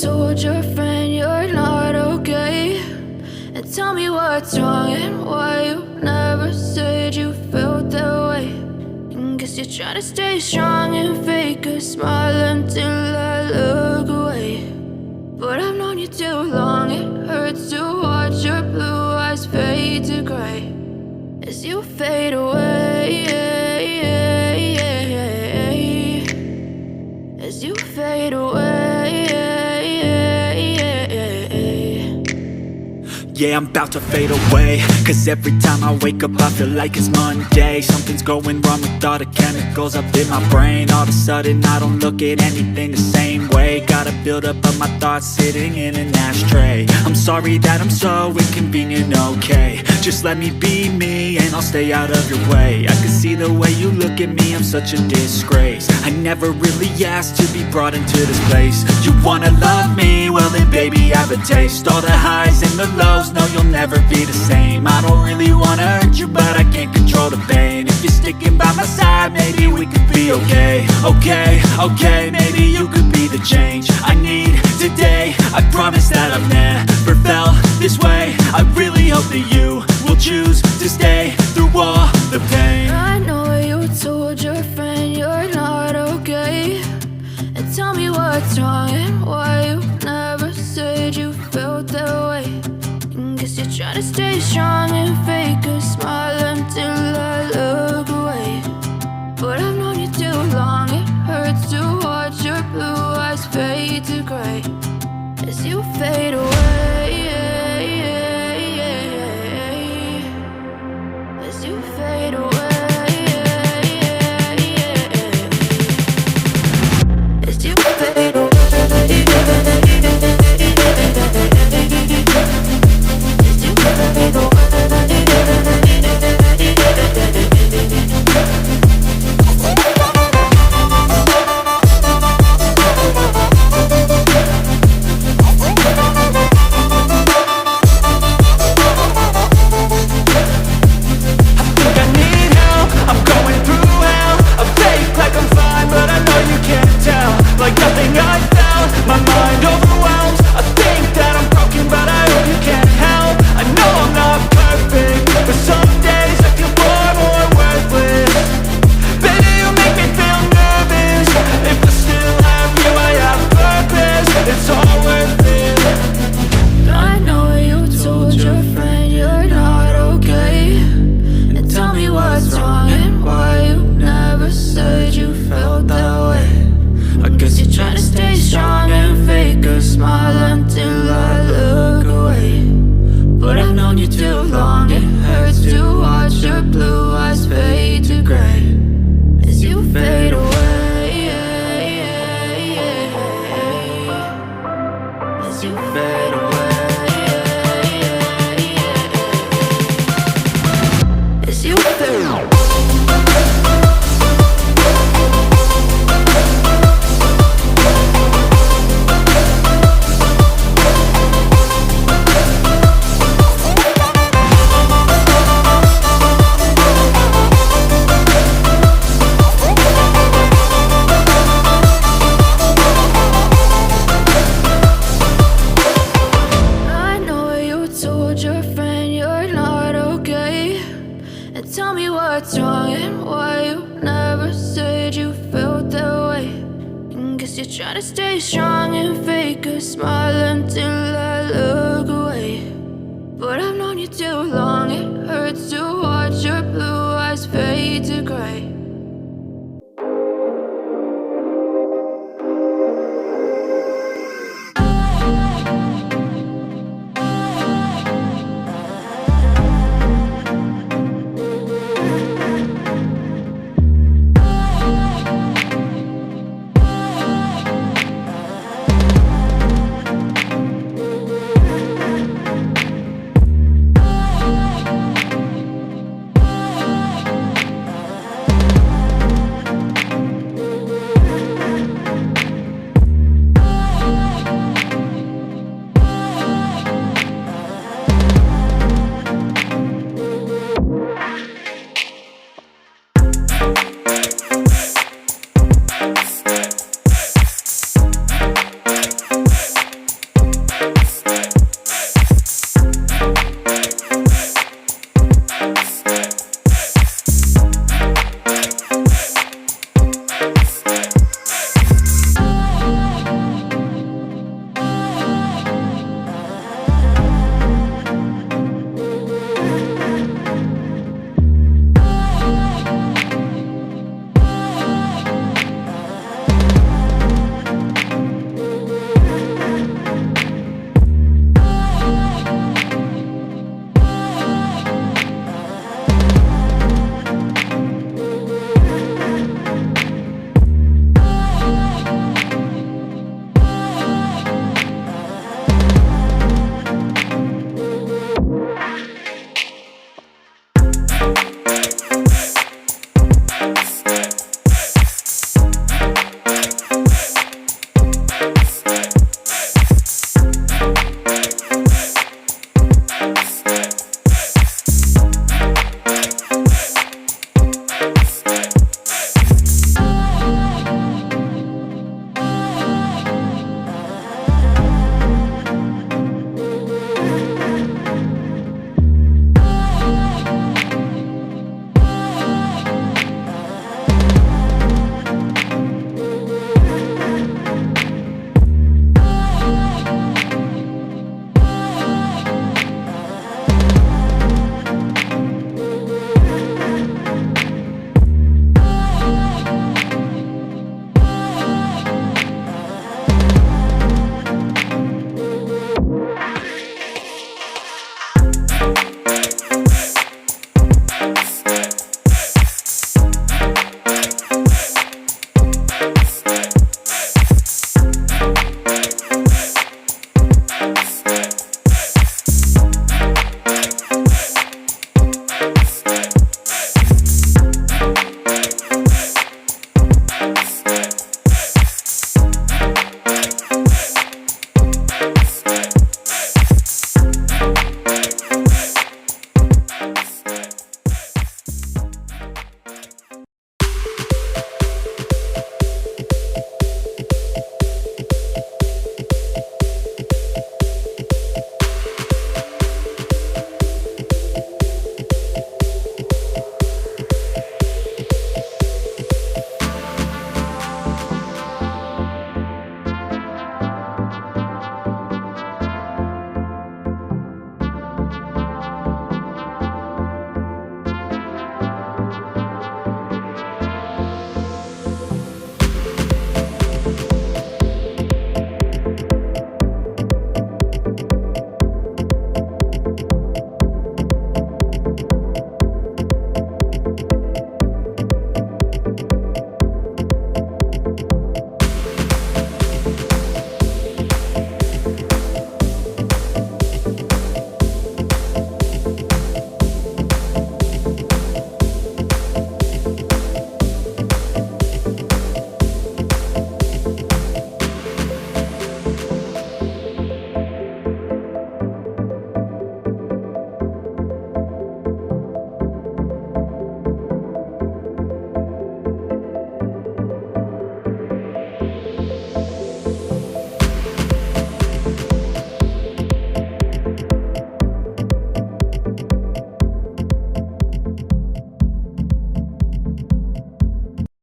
told your friend you're not okay, and tell me what's wrong and why you never said you felt that way. And guess you're trying to stay strong and fake a smile until I look away. But I've known you too long, it hurts to watch your blue eyes fade to gray as you fade away, as you fade away. Yeah, I'm about to fade away, cause every time I wake up I feel like it's Monday. Something's going wrong with all the chemicals up in my brain. All of a sudden I don't look at anything the same way. Gotta build up of my thoughts sitting in an ashtray. I'm sorry that I'm so inconvenient, okay. Just let me be me and I'll stay out of your way. I can see the way you look at me, I'm such a disgrace. I never really asked to be brought into this place. You wanna love me? Well then baby I have a taste. All the highs and the lows, no you'll never be the same. I don't really wanna hurt you but I can't control the pain. If you're sticking by my side maybe we could be okay. Okay, maybe you could be the change I need today. I promise that I've never felt this way. I really hope that you will choose to stay through all the pain. I know you told your friend you're not okay, and tell me what's wrong and why you never said you felt that way. And guess you're trying to stay strong and fake a smile until I look away. But I've known you too long, it hurts to watch your blue eyes fade to gray as you fade away, as you fade away, as you fade away. Like nothing I felt, my mind overwhelmed. I think that I'm broken but I hope you can't help. I know I'm not perfect, but some days I feel far more worthless. Baby, you make me feel nervous. If I still have you, I have purpose. It's all worth it. I know you told your friend you're not okay, and tell me what's wrong and why you never said you felt that way. I guess you're trying to stay strong and fake a smile until I look away. But I've known you too long, it hurts to watch your blue eyes fade to gray as you fade away, as you fade away, as you fade away. Tell me what's wrong and why you never said you felt that way. And guess you're trying to stay strong and fake a smile until I look away. But I've known you too long, it hurts to watch your blue eyes fade to gray